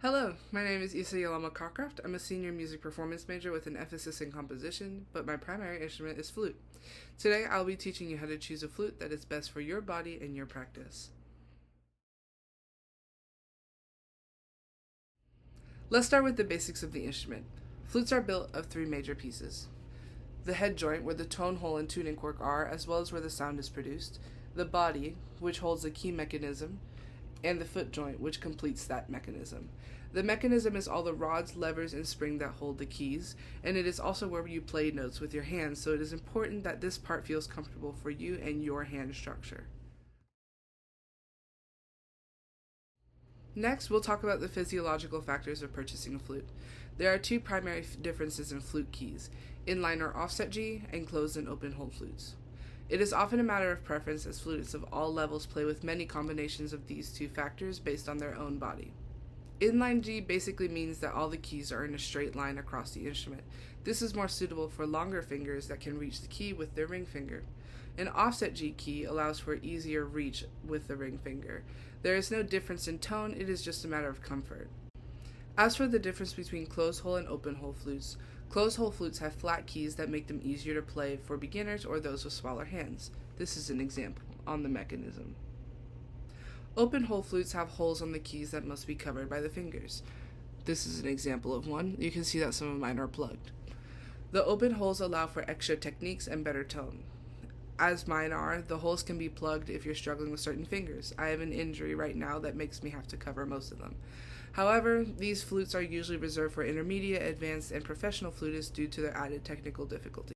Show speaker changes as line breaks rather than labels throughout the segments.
Hello, my name is Isa Yalama Cockcroft. I'm a senior music performance major with an emphasis in composition, but my primary instrument is flute. Today I'll be teaching you how to choose a flute that is best for your body and your practice. Let's start with the basics of the instrument. Flutes are built of three major pieces: the head joint, where the tone hole and tuning cork are, as well as where the sound is produced, the body, which holds the key mechanism, and the foot joint, which completes that mechanism. The mechanism is all the rods, levers, and spring that hold the keys, and it is also where you play notes with your hands, so it is important that this part feels comfortable for you and your hand structure. Next, we'll talk about the physiological factors of purchasing a flute. There are two primary differences in flute keys: inline or offset G, and closed and open hole flutes. It is often a matter of preference, as flutists of all levels play with many combinations of these two factors based on their own body. Inline G basically means that all the keys are in a straight line across the instrument. This is more suitable for longer fingers that can reach the key with their ring finger. An offset G key allows for easier reach with the ring finger. There is no difference in tone, it is just a matter of comfort. As for the difference between closed hole and open hole flutes, closed hole flutes have flat keys that make them easier to play for beginners or those with smaller hands. This is an example on the mechanism. Open hole flutes have holes on the keys that must be covered by the fingers. This is an example of one. You can see that some of mine are plugged. The open holes allow for extra techniques and better tone. As mine are, the holes can be plugged if you're struggling with certain fingers. I have an injury right now that makes me have to cover most of them. However, these flutes are usually reserved for intermediate, advanced, and professional flutists due to their added technical difficulty.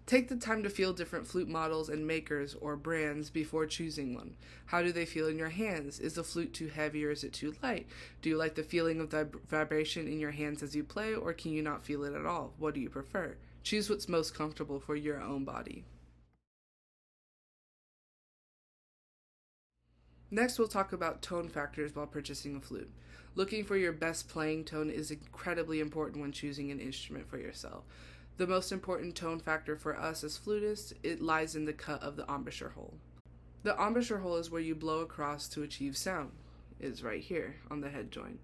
Take the time to feel different flute models and makers or brands before choosing one. How do they feel in your hands? Is the flute too heavy or is it too light? Do you like the feeling of the vibration in your hands as you play, or can you not feel it at all? What do you prefer? Choose what's most comfortable for your own body. Next, we'll talk about tone factors while purchasing a flute. Looking for your best playing tone is incredibly important when choosing an instrument for yourself. The most important tone factor for us as flutists, it lies in the cut of the embouchure hole. The embouchure hole is where you blow across to achieve sound. It is right here on the head joint.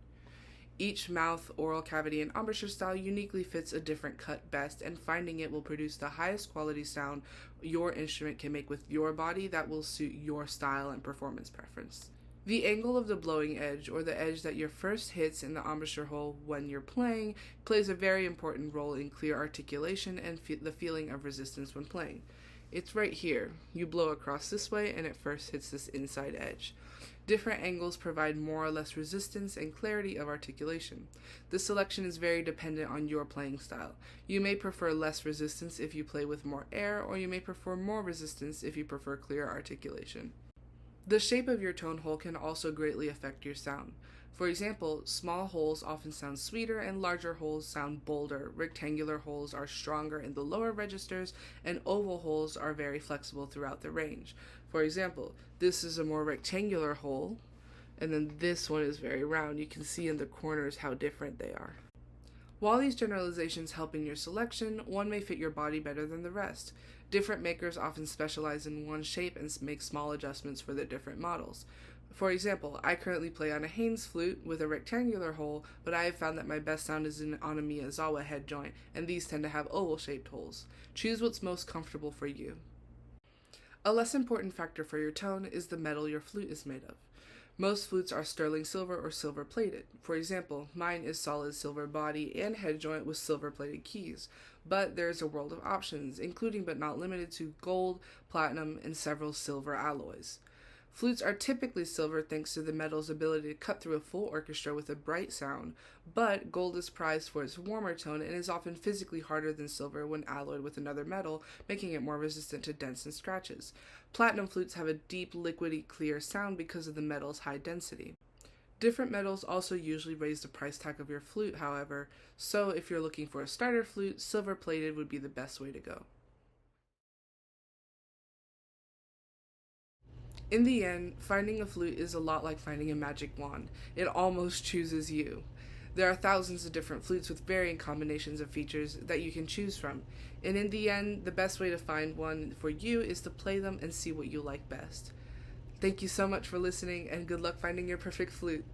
Each mouth, oral cavity, and embouchure style uniquely fits a different cut best, and finding it will produce the highest quality sound your instrument can make with your body that will suit your style and performance preference. The angle of the blowing edge, or the edge that your first hits in the embouchure hole when you're playing, plays a very important role in clear articulation and the feeling of resistance when playing. It's right here. You blow across this way and it first hits this inside edge. Different angles provide more or less resistance and clarity of articulation. The selection is very dependent on your playing style. You may prefer less resistance if you play with more air, or you may prefer more resistance if you prefer clear articulation. The shape of your tone hole can also greatly affect your sound. For example, small holes often sound sweeter and larger holes sound bolder. Rectangular holes are stronger in the lower registers, and oval holes are very flexible throughout the range. For example, this is a more rectangular hole, and then this one is very round. You can see in the corners how different they are. While these generalizations help in your selection, one may fit your body better than the rest. Different makers often specialize in one shape and make small adjustments for their different models. For example, I currently play on a Haynes flute with a rectangular hole, but I have found that my best sound is on a Miyazawa head joint, and these tend to have oval-shaped holes. Choose what's most comfortable for you. A less important factor for your tone is the metal your flute is made of. Most flutes are sterling silver or silver plated. For example, mine is solid silver body and head joint with silver plated keys, but there is a world of options, including but not limited to gold, platinum, and several silver alloys. Flutes are typically silver thanks to the metal's ability to cut through a full orchestra with a bright sound, but gold is prized for its warmer tone and is often physically harder than silver when alloyed with another metal, making it more resistant to dents and scratches. Platinum flutes have a deep, liquidy, clear sound because of the metal's high density. Different metals also usually raise the price tag of your flute, however, so if you're looking for a starter flute, silver plated would be the best way to go. In the end, finding a flute is a lot like finding a magic wand. It almost chooses you. There are thousands of different flutes with varying combinations of features that you can choose from, and in the end, the best way to find one for you is to play them and see what you like best. Thank you so much for listening, and good luck finding your perfect flute.